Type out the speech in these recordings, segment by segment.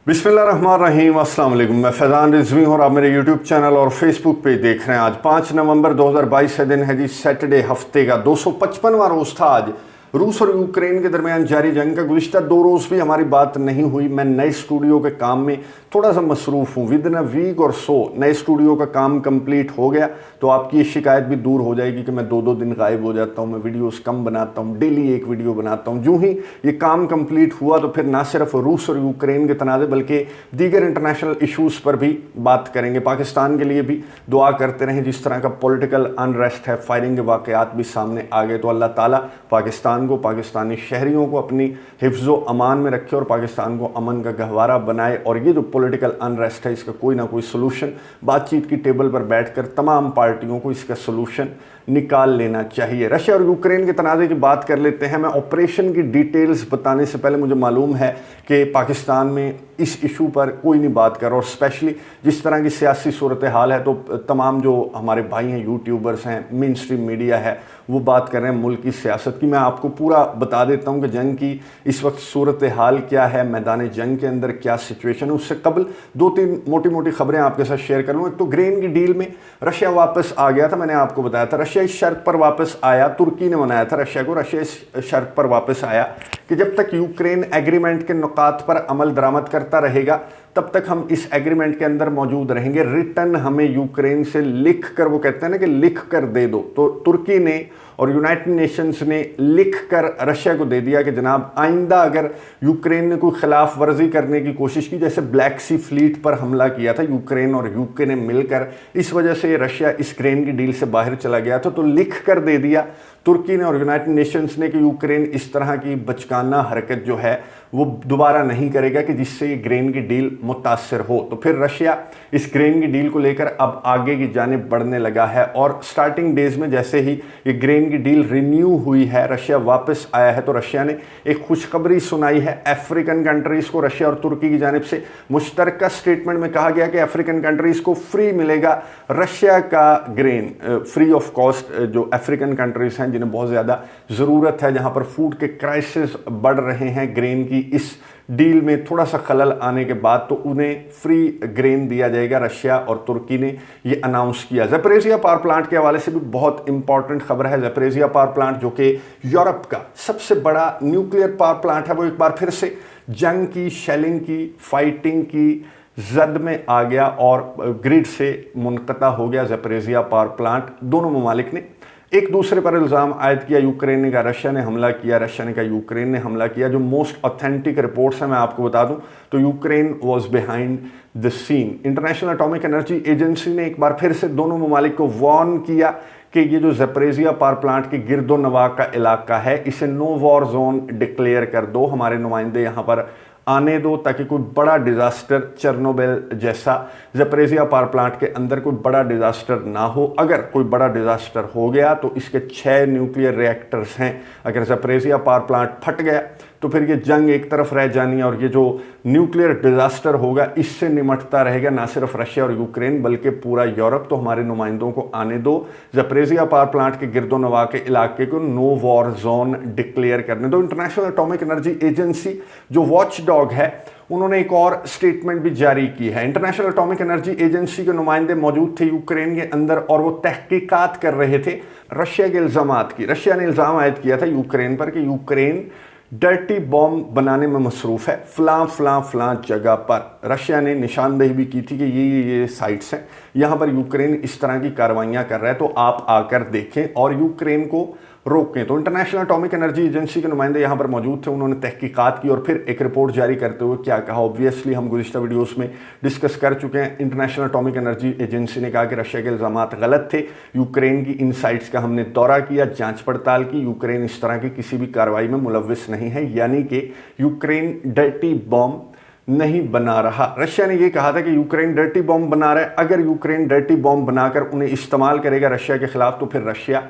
बिस्मिल्लाहिर्रहमानिर्रहीम, अस्सलाम वालेकुम। मैं फैज़ान रिजवी हूँ और आप मेरे यूट्यूब चैनल और फेसबुक पे देख रहे हैं। आज 5 नवंबर 2022 का दिन है जी, सैटरडे। हफ्ते का 255वां रोज़ था आज रूस और यूक्रेन के दरमियान जारी जंग का। गुज़िश्ता 2 रोज़ भी हमारी बात नहीं हुई। मैं नए स्टूडियो के काम में थोड़ा सा मसरूफ़ हूँ। विद इन अ वीक और सो नए स्टूडियो का काम कंप्लीट हो गया तो आपकी ये शिकायत भी दूर हो जाएगी कि मैं 2-2 दिन गायब हो जाता हूँ, मैं वीडियोस कम बनाता हूँ, डेली एक वीडियो बनाता हूँ। जो ही ये काम कंप्लीट हुआ तो फिर ना सिर्फ रूस और यूक्रेन के तनाज़े बल्कि दीगर इंटरनेशनल इशूज़ पर भी बात करेंगे। पाकिस्तान के लिए भी दुआ करते रहें। जिस तरह का पॉलिटिकल अनरेस्ट है, फायरिंग के वाक़यात भी सामने आ गए, तो अल्लाह ताला पाकिस्तान को, पाकिस्तानी शहरियों को अपनी हिफ्ज़ो अमान में रखे और पाकिस्तान को अमन का गहवारा बनाए। और ये जो पॉलिटिकल अनरेस्ट है, इसका कोई ना कोई सोल्यूशन बातचीत की टेबल पर बैठकर तमाम पार्टियों को इसका सोल्यूशन निकाल लेना चाहिए। रशिया और यूक्रेन के तनाज़े की बात कर लेते हैं। मैं ऑपरेशन की डिटेल्स बताने से पहले, मुझे मालूम है कि पाकिस्तान में इस इशू पर कोई नहीं बात कर रहा, और स्पेशली जिस तरह की सियासी सूरत हाल है तो तमाम जो हमारे भाई हैं, यूट्यूबर्स हैं, मेन स्ट्रीम मीडिया है, वो बात कर रहे हैं मुल्क की सियासत की। मैं आपको पूरा बता देता हूं कि जंग की इस वक्त सूरत हाल क्या है, मैदान जंग के अंदर क्या सिचुएशन है। उससे कबल 2-3 मोटी मोटी खबरें आपके साथ शेयर कर लूँ। एक तो ग्रेन की डील में रशिया वापस आ गया था। मैंने आपको बताया था रशिया इस शर्त पर वापस आया, तुर्की ने मनाया था रशिया को, रशिया इस शर्त पर वापस आया कि जब तक यूक्रेन एग्रीमेंट के नुकात पर अमल दरामद करता रहेगा तब तक हम इस एग्रीमेंट के अंदर मौजूद रहेंगे। रिटर्न हमें यूक्रेन से लिख कर, वो कहते हैं ना कि लिख कर दे दो, तो तुर्की ने और यूनाइटेड नेशंस ने लिख कर रशिया को दे दिया कि जनाब आइंदा अगर यूक्रेन ने कोई खिलाफ वर्जी करने की कोशिश की, जैसे ब्लैक सी फ्लीट पर हमला किया था यूक्रेन और यूके ने मिलकर, इस वजह से रशिया इस ग्रेन की डील से बाहर चला गया था, तो लिख कर दे दिया तुर्की ने और यूनाइटेड नेशंस ने कि यूक्रेन इस तरह की बचकाना हरकत जो है वो दोबारा नहीं करेगा कि जिससे ये ग्रेन की डील मुतासर हो। तो फिर रशिया इस ग्रेन की डील को लेकर अब आगे की जानिब बढ़ने लगा है। और स्टार्टिंग डेज में जैसे ही ये ग्रेन की डील रिन्यू हुई है, रशिया वापस आया है, तो रशिया ने एक खुशखबरी सुनाई है अफ्रीकन कंट्रीज को। रशिया और तुर्की की जानिब से मुश्तरका स्टेटमेंट में कहा गया कि अफ्रीकन कंट्रीज को फ्री मिलेगा रशिया का ग्रेन, फ्री ऑफ कॉस्ट। जो अफ्रीकन कंट्रीज हैं जिन्हें बहुत ज़्यादा ज़रूरत है, जहाँ पर फूड के क्राइसिस बढ़ रहे हैं, ग्रेन की इस डील में थोड़ा सा खलल आने के बाद तो उन्हें फ्री ग्रेन दिया जाएगा। रशिया और तुर्की ने ये अनाउंस किया। ज़ैपोरिज़िया पावर प्लांट के हवाले से भी बहुत इंपॉर्टेंट खबर है। ज़ैपोरिज़िया पावर प्लांट जो कि यूरोप का सबसे बड़ा न्यूक्लियर पावर प्लांट है, वो एक बार फिर से जंग की, शेलिंग की, फाइटिंग की जद में आ गया और ग्रिड से मुनक़ता हो गया ज़ैपोरिज़िया पावर प्लांट। दोनों ममालिक ने एक दूसरे पर इल्ज़ाम आयद किया। यूक्रेन ने कहा रशिया ने हमला किया, रशिया ने कहा यूक्रेन ने हमला किया। जो मोस्ट ऑथेंटिक रिपोर्ट्स हैं मैं आपको बता दूं तो Ukraine was behind the scene. International atomic energy agency ने एक बार फिर से दोनों ममालिक को वार्न किया कि ये जो ज़ैपोरिज़िया पावर प्लांट के गिरदो नवाह का इलाका है, इसे नो वॉर जोन डिक्लेयर कर दो, हमारे नुमाइंदे यहाँ पर आने दो, ताकि कोई बड़ा डिज़ास्टर चेर्नोबिल जैसा ज़ैपोरिज़िया पावर प्लांट के अंदर कोई बड़ा डिज़ास्टर ना हो। अगर कोई बड़ा डिज़ास्टर हो गया तो इसके 6 न्यूक्लियर रिएक्टर्स हैं, अगर ज़ैपोरिज़िया पावर प्लांट फट गया तो फिर ये जंग एक तरफ रह जानी है और ये जो न्यूक्लियर डिज़ास्टर होगा इससे निमटता रहेगा ना सिर्फ रशिया और यूक्रेन बल्कि पूरा यूरोप। तो हमारे नुमाइंदों को आने दो, ज़ैपोरिज़िया पावर प्लांट के गिरदो नवाह के इलाके को नो वॉर जोन डिक्लेयर करने दो। इंटरनेशनल एटॉमिक एनर्जी एजेंसी जो वॉच डॉग है, उन्होंने एक और स्टेटमेंट भी जारी की है। इंटरनेशनल एटॉमिक एनर्जी एजेंसी के नुमाइंदे मौजूद थे यूक्रेन के अंदर और वो तहकीकात कर रहे थे रशिया के इल्ज़ामात की। रशिया ने इल्ज़ाम आयद किया था यूक्रेन पर कि यूक्रेन डर्टी बॉम्ब बनाने में मसरूफ़ है फलां जगह पर। रशिया ने निशानदेही भी की थी कि ये साइट्स हैं, यहाँ पर यूक्रेन इस तरह की कार्रवाइयाँ कर रहा है, तो आप आकर देखें और यूक्रेन को रोकें। तो इंटरनेशनल एटॉमिक एनर्जी एजेंसी के नुमाइंदे यहाँ पर मौजूद थे, उन्होंने तहकीकात की और फिर एक रिपोर्ट जारी करते हुए क्या कहा, ऑब्वियसली हम गुज़िश्ता वीडियोस में डिस्कस कर चुके हैं। इंटरनेशनल एटॉमिक एनर्जी एजेंसी ने कहा कि रशिया के इल्ज़ामात गलत थे, यूक्रेन की इन साइट्स का हमने दौरा किया, जांच पड़ताल की, यूक्रेन इस तरह की किसी भी कार्रवाई में मुलव्विस नहीं है, यानी कि यूक्रेन डर्टी बॉम्ब नहीं बना रहा। रशिया ने यह कहा था कि यूक्रेन डर्टी बॉम्ब बना रहा है, अगर यूक्रेन डर्टी बॉम्ब बनाकर उन्हें इस्तेमाल करेगा रशिया के खिलाफ तो फिर रशिया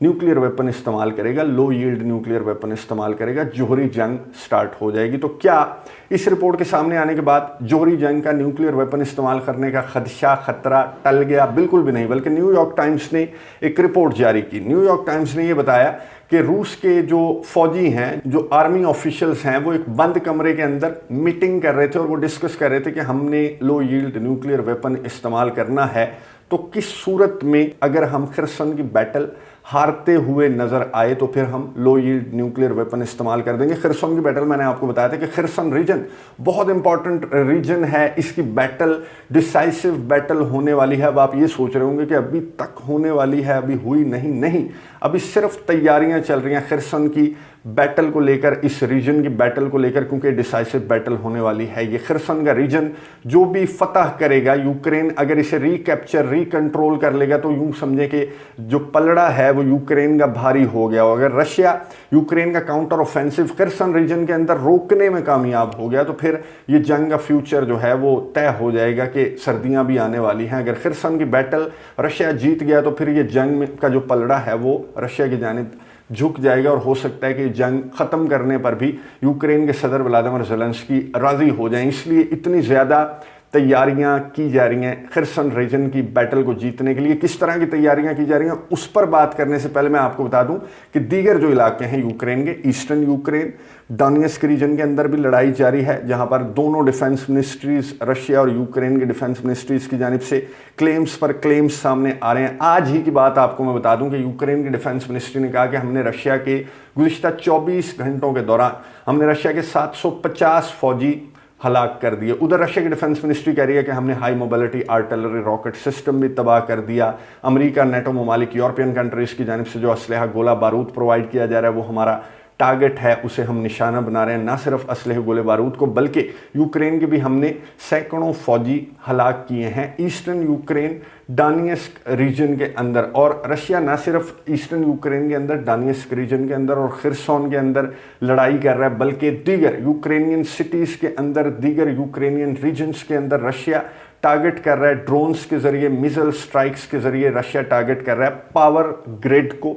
न्यूक्लियर वेपन इस्तेमाल करेगा, लो यील्ड न्यूक्लियर वेपन इस्तेमाल करेगा, जोहरी जंग स्टार्ट हो जाएगी। तो क्या इस रिपोर्ट के सामने आने के बाद जोहरी जंग का न्यूक्लियर वेपन इस्तेमाल करने का खतरा टल गया? बिल्कुल भी नहीं, बल्कि न्यूयॉर्क टाइम्स ने एक रिपोर्ट जारी की। न्यूयॉर्क टाइम्स ने यह बताया कि रूस के जो फौजी हैं, जो आर्मी ऑफिशियल्स हैं, वो एक बंद कमरे के अंदर मीटिंग कर रहे थे और वो डिस्कस कर रहे थे कि हमने लो यील्ड न्यूक्लियर वेपन इस्तेमाल करना है तो किस सूरत में अगर हम खरसन की बैटल हारते हुए नजर आए तो फिर हम लो यील्ड न्यूक्लियर वेपन इस्तेमाल कर देंगे। खरसन की बैटल मैंने आपको बताया था कि खरसन रीजन बहुत इंपॉर्टेंट रीजन है, इसकी बैटल डिसाइसिव बैटल होने वाली है। अब आप ये सोच रहे होंगे कि अभी तक होने वाली है, अभी हुई नहीं, अभी सिर्फ तैयारियां चल रही हैं खरसन की बैटल को लेकर, इस रीजन की बैटल को लेकर, क्योंकि डिसाइसिव बैटल होने वाली है। ये खरसन का रीजन जो भी फतह करेगा, यूक्रेन अगर इसे रिकैप्चर रिकंट्रोल कर लेगा तो यूं समझे कि जो पलड़ा है वो यूक्रेन का भारी हो गया। अगर रशिया यूक्रेन का काउंटर ऑफेंसिव खरसन रीजन के अंदर रोकने में कामयाब हो गया तो फिर ये जंग का फ्यूचर जो है वो तय हो जाएगा कि सर्दियां भी आने वाली हैं। अगर खरसन की बैटल रशिया जीत गया तो फिर ये जंग का जो पलड़ा है वो रशिया की जानिब झुक जाएगा और हो सकता है कि जंग खत्म करने पर भी यूक्रेन के सदर व्लादिमीर ज़ेलेंस्की राजी हो जाएं। इसलिए इतनी ज़्यादा तैयारियां की जा रही हैं खरसन रीजन की बैटल को जीतने के लिए। किस तरह की तैयारियां की जा रही हैं उस पर बात करने से पहले मैं आपको बता दूं कि दीगर जो इलाके हैं यूक्रेन के, ईस्टर्न यूक्रेन, डोनेट्स्क रीजन के अंदर भी लड़ाई जारी है, जहां पर दोनों डिफेंस मिनिस्ट्रीज, रशिया और यूक्रेन के डिफेंस मिनिस्ट्रीज की जानिब से क्लेम्स पर क्लेम्स सामने आ रहे हैं। आज ही की बात आपको मैं बता दूं कि यूक्रेन की डिफेंस मिनिस्ट्री ने कहा कि हमने रशिया के गुज़िश्ता 24 घंटों के दौरान हमने रशिया के 750 फौजी हलाक कर दिए। उधर रशिया की डिफेंस मिनिस्ट्री कह रही है कि हमने high mobility artillery rocket system भी तबाह कर दिया। अमेरिका, नेटो ममालिक, यूरोपियन कंट्रीज की जानिब से जो असलहा, गोला बारूद प्रोवाइड किया जा रहा है वो हमारा टारगेट है, उसे हम निशाना बना रहे हैं। ना सिर्फ असलहे गोले बारूद को बल्कि यूक्रेन के भी हमने सैकड़ों फौजी हलाक किए हैं ईस्टर्न यूक्रेन डोनेट्स्क रीजन के अंदर। और रशिया ना सिर्फ ईस्टर्न यूक्रेन के अंदर, डोनेट्स्क रीजन के अंदर और खरसन के अंदर लड़ाई कर रहा है, बल्कि दीगर यूक्रेनियन सिटीज़ के अंदर, दीगर यूक्रेनियन रीजन्स के अंदर रशिया टारगेट कर रहा है। ड्रोन्स के जरिए, मिसाइल स्ट्राइक्स के जरिए रशिया टारगेट कर रहा है पावर ग्रिड को,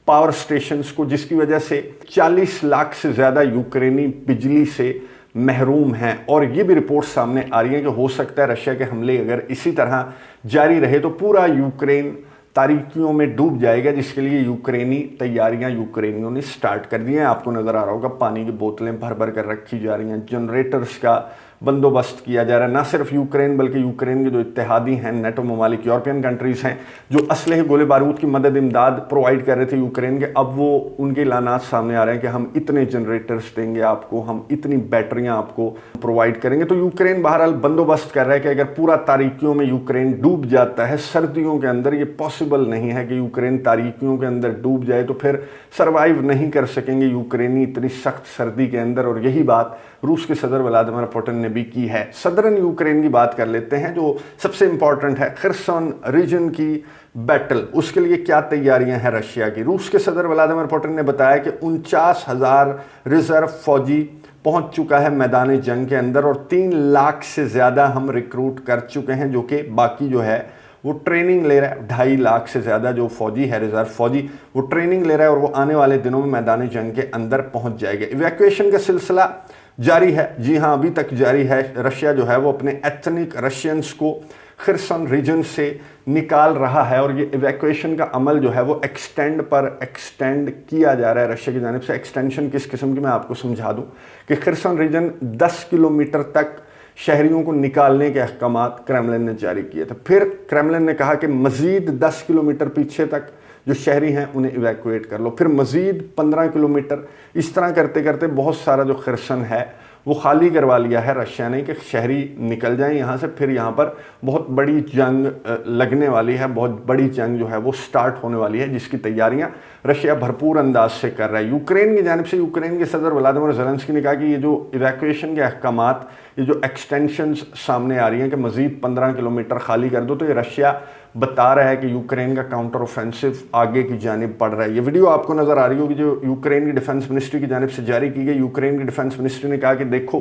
पावर स्टेशंस को, जिसकी वजह से 40 लाख से ज़्यादा यूक्रेनी बिजली से महरूम हैं। और ये भी रिपोर्ट सामने आ रही है कि हो सकता है रशिया के हमले अगर इसी तरह जारी रहे तो पूरा यूक्रेन तारीकियों में डूब जाएगा, जिसके लिए यूक्रेनी तैयारियां यूक्रेनियों ने स्टार्ट कर दी हैं। आपको नज़र आ रहा होगा पानी की बोतलें भर भर कर रखी जा रही हैं, जनरेटर्स का बंदोबस्त किया जा रहा है। ना सिर्फ यूक्रेन बल्कि यूक्रेन के जो इत्तेहादी हैं, नेटो ममालिक, यूरोपियन कंट्रीज़ हैं, जो असलहे गोले बारूद की मदद इमदाद प्रोवाइड कर रहे थे यूक्रेन के, अब वो उनके ऐलानात सामने आ रहे हैं कि हम इतने जनरेटर्स देंगे आपको, हम इतनी बैटरियां आपको प्रोवाइड करेंगे। तो यूक्रेन बहरहाल बंदोबस्त कर रहा है कि अगर पूरा तारीकियों में यूक्रेन डूब जाता है सर्दियों के अंदर, ये पॉसिबल नहीं है कि यूक्रेन तारीकियों के अंदर डूब जाए, तो फिर सर्वाइव नहीं कर सकेंगे यूक्रेनी इतनी सख्त सर्दी के अंदर। और यही बात रूस के सदर व्लादिमीर पुतिन ने भी की है। सदर्न यूक्रेन की बात कर लेते हैं, जो सबसे इंपॉर्टेंट है, खरसन रीजन की बैटल, उसके लिए क्या तैयारियां हैं रशिया की। रूस के सदर व्लादिमीर पुतिन ने बताया कि 49,000 रिजर्व फौजी पहुंच चुका है मैदान जंग के अंदर और 3 लाख से ज़्यादा हम रिक्रूट कर चुके हैं, जो कि बाकी जो है वो ट्रेनिंग ले रहा है। 2.5 लाख से ज़्यादा जो फौजी है, रिजर्व फौजी, वो ट्रेनिंग ले रहा है और वो आने वाले दिनों में मैदान जंग के अंदर पहुंच जाएगा। इवैक्यूएशन का सिलसिला जारी है, जी हाँ अभी तक जारी है। रशिया जो है वो अपने एथनिक रशियंस को खरसन रीजन से निकाल रहा है और ये इवैक्यूएशन का अमल जो है वो एक्सटेंड किया जा रहा है रशिया की जानिब से। एक्सटेंशन किस किस्म की, मैं आपको समझा दूं कि खरसन रीजन 10 किलोमीटर तक शहरियों को निकालने के अहकामात क्रेमलिन ने जारी किए थे। फिर क्रेमलिन ने कहा कि मज़ीद 10 किलोमीटर पीछे तक जो शहरी हैं उन्हें इवैक्यूएट कर लो, फिर मज़ीद 15 किलोमीटर, इस तरह करते करते बहुत सारा जो खरसन है वो खाली करवा लिया है रशिया ने कि शहरी निकल जाएं यहाँ से। फिर यहाँ पर बहुत बड़ी जंग लगने वाली है, बहुत बड़ी जंग जो है वो स्टार्ट होने वाली है, जिसकी तैयारियाँ रशिया भरपूर अंदाज से कर रहा है। यूक्रेन की जानिब से यूक्रेन के सदर व्लादिमीर ज़ेलेंस्की ने कहा कि ये जो इवैक्यूएशन के अहकामात, ये जो एक्सटेंशंस सामने आ रही हैं कि मज़ीद 15 किलोमीटर खाली कर दो, तो ये रशिया बता रहा है कि यूक्रेन का काउंटर ऑफेंसिव आगे की जानिब बढ़ रहा है। ये वीडियो आपको नज़र आ रही होगी जो यूक्रेन की डिफेंस मिनिस्ट्री की जानिब से जारी की गई। यूक्रेन की डिफेंस मिनिस्ट्री ने कहा कि देखो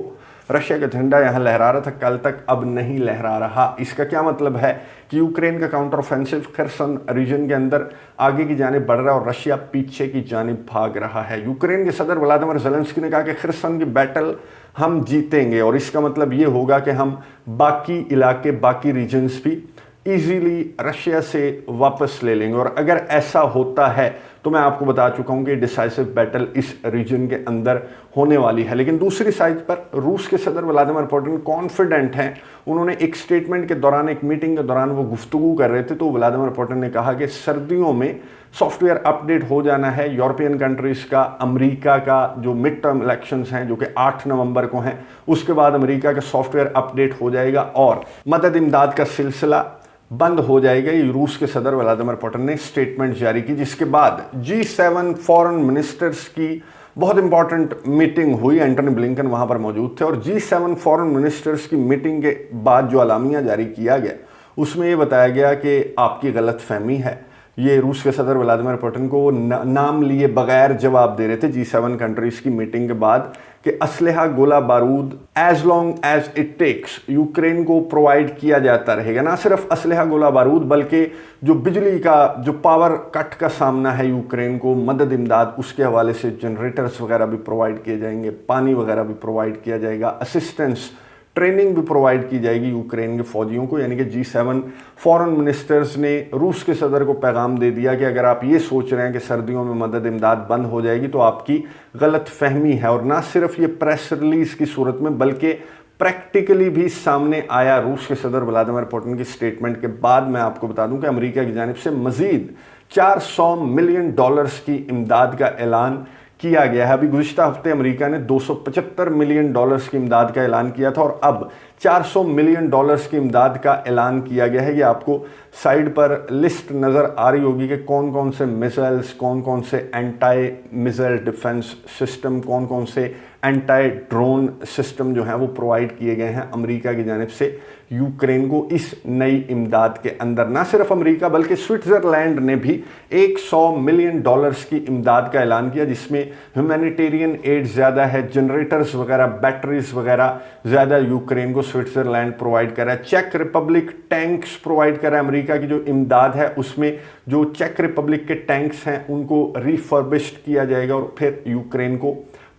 रशिया का झंडा यहाँ लहरा रहा था कल तक, अब नहीं लहरा रहा। इसका क्या मतलब है कि यूक्रेन का काउंटर ऑफेंसिव खरसन रीजन के अंदर आगे की जानिब बढ़ रहा है और रशिया पीछे की जानिब भाग रहा है। यूक्रेन के सदर व्लादिमीर ज़ेलेंस्की ने कहा कि खरसन की बैटल हम जीतेंगे और इसका मतलब ये होगा कि हम बाकी इलाके, बाकी रीजन्स भी इजीली रशिया से वापस ले लेंगे। और अगर ऐसा होता है तो मैं आपको बता चुका हूं कि डिसाइसिव बैटल इस रीजन के अंदर होने वाली है। लेकिन दूसरी साइड पर रूस के सदर व्लादिमीर पुतिन कॉन्फिडेंट हैं। उन्होंने एक स्टेटमेंट के दौरान, एक मीटिंग के दौरान वो गुफ्तगू कर रहे थे, तो व्लादिमीर पुतिन ने कहा कि सर्दियों में सॉफ्टवेयर अपडेट हो जाना है यूरोपियन कंट्रीज़ का, अमेरिका का जो मिड टर्म इलेक्शंस हैं जो कि 8 नवंबर को हैं, उसके बाद अमेरिका का सॉफ्टवेयर अपडेट हो जाएगा और मदद इमदाद का सिलसिला बंद हो जाएगा। ये रूस के सदर व्लादिमीर पुतिन ने स्टेटमेंट जारी की, जिसके बाद G7 फॉरेन मिनिस्टर्स की बहुत इंपॉर्टेंट मीटिंग हुई। एंटनी ब्लिंकन वहां पर मौजूद थे और G7 फॉरेन मिनिस्टर्स की मीटिंग के बाद जो अलामिया जारी किया गया उसमें ये बताया गया कि आपकी गलतफहमी है। ये रूस के सदर व्लादिमीर पुतिन को वो नाम लिए बगैर जवाब दे रहे थे G7 कंट्रीज़ की मीटिंग के बाद कि असलहा, गोला बारूद as long as it takes Ukraine को प्रोवाइड किया जाता रहेगा। ना सिर्फ असलहा, गोला बारूद, बल्कि जो बिजली का जो पावर कट का सामना है यूक्रेन को, मदद इमदाद उसके हवाले से जनरेटर्स वगैरह भी प्रोवाइड किए जाएंगे, पानी वगैरह भी प्रोवाइड किया जाएगा, असिस्टेंस, ट्रेनिंग भी प्रोवाइड की जाएगी यूक्रेन के फौजियों को। यानी कि G7 फॉरेन मिनिस्टर्स ने रूस के सदर को पैगाम दे दिया कि अगर आप ये सोच रहे हैं कि सर्दियों में मदद इमदाद बंद हो जाएगी तो आपकी गलत फहमी है। और ना सिर्फ ये प्रेस रिलीज की सूरत में बल्कि प्रैक्टिकली भी सामने आया रूस के सदर व्लादिमीर पुतिन की स्टेटमेंट के बाद। मैं आपको बता दूं कि अमेरिका की जानिब से मजीद $400 मिलियन की इमदाद का ऐलान किया गया है। अभी गुज़िश्ता हफ्ते अमेरिका ने $275 मिलियन की इमदाद का ऐलान किया था और अब $400 मिलियन की इमदाद का ऐलान किया गया है। ये आपको साइड पर लिस्ट नज़र आ रही होगी कि कौन कौन से मिसाइल्स, कौन कौन से एंटी मिसाइल डिफेंस सिस्टम, कौन कौन से एंटी ड्रोन सिस्टम जो हैं वो प्रोवाइड किए गए हैं अमेरिका की जानिब से यूक्रेन को इस नई इमदाद के अंदर। ना सिर्फ अमेरिका बल्कि स्विट्ज़रलैंड ने भी $100 मिलियन की इमदाद का ऐलान किया, जिसमें ह्यूमैनिटेरियन एड ज़्यादा है, जनरेटर्स वगैरह, बैटरीज वगैरह ज़्यादा यूक्रेन को स्विट्ज़रलैंड प्रोवाइड कर रहा है। चेक रिपब्लिक टैंक्स प्रोवाइड कर रहा है। अमेरिका की जो इमदाद है उसमें जो चेक रिपब्लिक के टैंक्स हैं उनको रिफर्बिश्ड किया जाएगा और फिर यूक्रेन को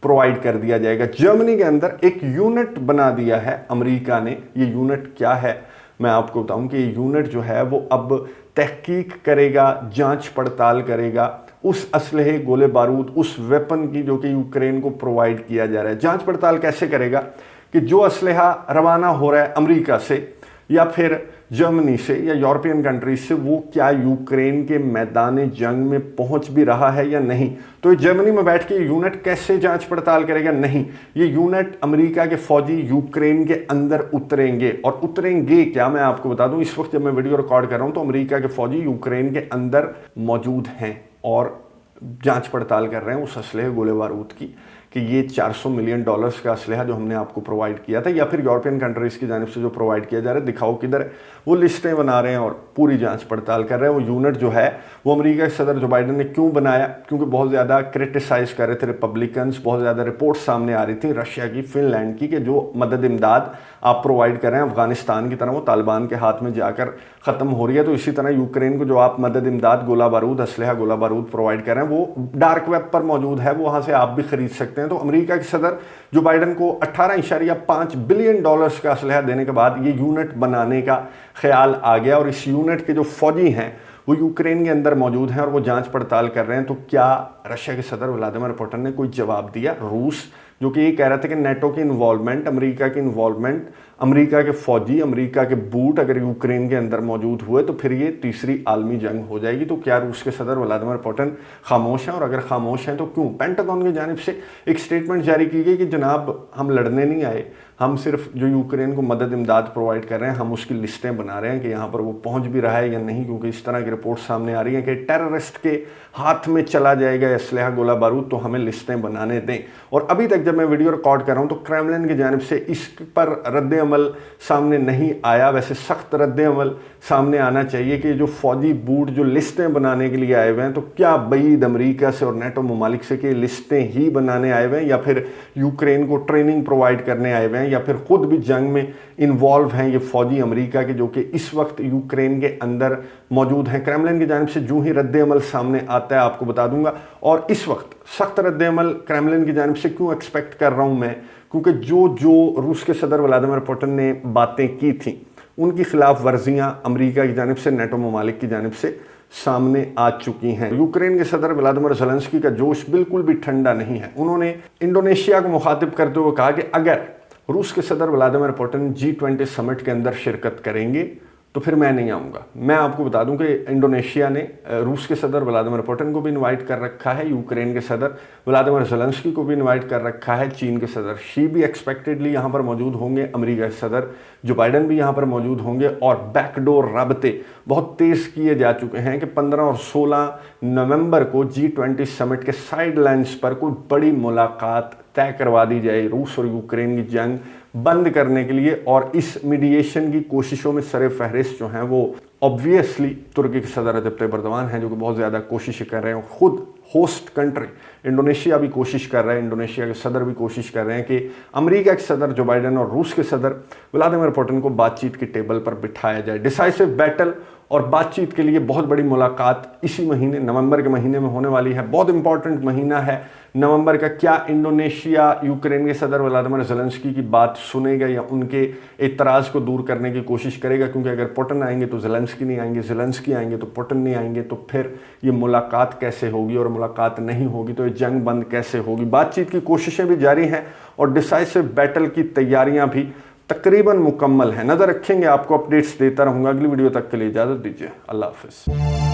प्रोवाइड कर दिया जाएगा। जर्मनी के अंदर एक यूनिट बना दिया है अमेरिका ने। ये यूनिट क्या है मैं आपको बताऊं कि ये यूनिट जो है वो अब तहकीक करेगा, जांच पड़ताल करेगा उस असलहे, गोले बारूद, उस वेपन की जो कि यूक्रेन को प्रोवाइड किया जा रहा है। जांच पड़ताल कैसे करेगा कि जो असलहा रवाना हो रहा है अमेरिका से या फिर जर्मनी से या यूरोपियन कंट्रीज से, वो क्या यूक्रेन के मैदान जंग में पहुंच भी रहा है या नहीं। तो जर्मनी में बैठ के यूनिट कैसे जांच पड़ताल करेगा? नहीं, ये यूनिट अमेरिका के फौजी यूक्रेन के अंदर उतरेंगे। और उतरेंगे क्या, मैं आपको बता दूं, इस वक्त जब मैं वीडियो रिकॉर्ड कर रहा हूं तो अमेरिका के फौजी यूक्रेन के अंदर मौजूद हैं और जांच पड़ताल कर रहे हैं उस असलहे, गोले बारूद की, कि ये $400 मिलियन का असलहा जो हमने आपको प्रोवाइड किया था या फिर यूरोपियन कंट्रीज़ की जानिब से जो प्रोवाइड किया जा रहा है, दिखाओ किधर है। वो लिस्टें बना रहे हैं और पूरी जांच पड़ताल कर रहे हैं। वो यूनिट जो है वो अमेरिका के सदर जो बाइडन ने क्यों बनाया, क्योंकि बहुत ज़्यादा क्रिटिसाइज़ कर रहे थे रिपब्लिकन्स, बहुत ज़्यादा रिपोर्ट्स सामने आ रही थी रशिया की, फिनलैंड की, कि जो मदद इमदाद आप प्रोवाइड कर रहे हैं अफगानिस्तान की तरह वो तालिबान के हाथ में जाकर ख़त्म हो रही है, तो इसी तरह यूक्रेन को जो आप मदद इमदाद, गोला बारूद, असलहा, गोला बारूद प्रोवाइड कर रहे हैं वो डार्क वेब पर मौजूद है, वो वहाँ से आप भी खरीद सकते हैं। तो अमेरिका के सदर जो बाइडन को $18.5 बिलियन का असलहा देने के बाद ये यूनिट बनाने का ख्याल आ गया और इस यूनिट के जो फौजी हैं वो यूक्रेन के अंदर मौजूद हैं और वो जांच पड़ताल कर रहे हैं। तो क्या रशिया के सदर व्लादिमीर पुतिन ने कोई जवाब दिया? रूस जो कि ये कह रहा था कि नेटो की इन्वॉल्वमेंट, अमेरिका की इन्वॉल्वमेंट, अमेरिका के फौजी, अमेरिका के बूट अगर यूक्रेन के अंदर मौजूद हुए तो फिर ये तीसरी आलमी जंग हो जाएगी। तो क्या रूस के सदर व्लादिमीर पुतिन खामोश हैं? और अगर खामोश हैं तो क्यों? पेंटागन की जानिब से एक स्टेटमेंट जारी की गई कि जनाब हम लड़ने नहीं आए, हम सिर्फ जो यूक्रेन को मदद इमदाद प्रोवाइड कर रहे हैं हम उसकी लिस्टें बना रहे हैं कि यहाँ पर वो पहुँच भी रहा है या नहीं, क्योंकि इस तरह की रिपोर्ट सामने आ रही है कि टेररिस्ट के हाथ में चला जाएगा असलहा, गोला बारूद, तो हमें लिस्टें बनाने दें। और अभी तक जब मैं वीडियो रिकॉर्ड कर रहा हूँ तो क्रेमलिन की जानिब से इस पर रद्द अमल सामने नहीं आया। वैसे सख्त रद्द अमल सामने आना चाहिए कि जो फौजी बूट जो लिस्टें बनाने के लिए आए हुए हैं, तो क्या बैद अमेरिका से और नेटो ममालिक से कि लिस्टें ही बनाने आए हुए हैं, या फिर यूक्रेन को ट्रेनिंग प्रोवाइड करने आए हुए हैं, या फिर खुद भी जंग में इन्वॉल्व हैं ये फौजी अमेरिका के, जो कि इस वक्त यूक्रेन के अंदर मौजूद हैं। क्रेमलिन की जानिब से जो ही रद्द अमल सामने आता है आपको बता दूंगा। और इस वक्त सख्त रद्द अमल क्रेमलिन की जानिब से क्यों एक्सपेक्ट कर रहा हूं मैं, क्योंकि जो रूस के सदर व्लादिमीर पुतिन ने बातें की थी उनकी खिलाफ वर्जियां अमेरिका की जानिब से, नेटो ममालिक की जानिब से सामने आ चुकी हैं। यूक्रेन के सदर व्लादिमीर ज़ेलेंस्की का जोश बिल्कुल भी ठंडा नहीं है। उन्होंने इंडोनेशिया को मुखातिब करते हुए कहा कि अगर रूस के सदर व्लादिमीर पुतिन G20 समिट के अंदर शिरकत करेंगे तो फिर मैं नहीं आऊँगा। मैं आपको बता दूं कि इंडोनेशिया ने रूस के सदर व्लादिमीर पुतिन को भी इनवाइट कर रखा है, यूक्रेन के सदर व्लादिमीर ज़ेलेंस्की को भी इनवाइट कर रखा है, चीन के सदर शी भी एक्सपेक्टेडली यहाँ पर मौजूद होंगे, अमेरिका के सदर जो बाइडन भी यहाँ पर मौजूद होंगे। और बैकडोर राबते बहुत तेज़ किए जा चुके हैं कि 15 और 16 नवंबर को G20 समिट के साइडलाइंस पर कोई बड़ी मुलाकात तय करवा दी जाए रूस और यूक्रेन की जंग बंद करने के लिए। और इस मीडिएशन की कोशिशों में सर फहरिस्त जो हैं वो ऑब्वियसली तुर्की के सदर रजब तैयब एर्दोगान हैं, जो कि बहुत ज़्यादा कोशिश कर रहे हैं। खुद होस्ट कंट्री इंडोनेशिया भी कोशिश कर रहा है, इंडोनेशिया के सदर भी कोशिश कर रहे हैं कि अमेरिका के सदर जो बाइडन और रूस के सदर व्लादिमीर पुतिन को बातचीत की टेबल पर बिठाया जाए। डिसाइसिव बैटल और बातचीत के लिए बहुत बड़ी मुलाकात इसी महीने नवंबर के महीने में होने वाली है। बहुत इंपॉर्टेंट महीना है नवंबर का। क्या इंडोनेशिया यूक्रेन के सदर व्लादिमीर ज़ेलेंस्की की बात सुनेगा या उनके एतराज़ को दूर करने की कोशिश करेगा? क्योंकि अगर पुतिन आएंगे तो ज़ेलेंस्की नहीं आएंगे, ज़ेलेंस्की आएंगे तो पुतिन नहीं आएंगे, तो फिर ये मुलाकात कैसे होगी? और मुलाकात नहीं होगी तो ये जंग बंद कैसे होगी? बातचीत की कोशिशें भी जारी हैं और डिसाइसिव बैटल की तैयारियां भी तकरीबन मुकम्मल हैं। नज़र रखेंगे, आपको अपडेट्स देता रहूँगा। अगली वीडियो तक के लिए इजाज़त दीजिए। अल्लाह हाफ़िज़।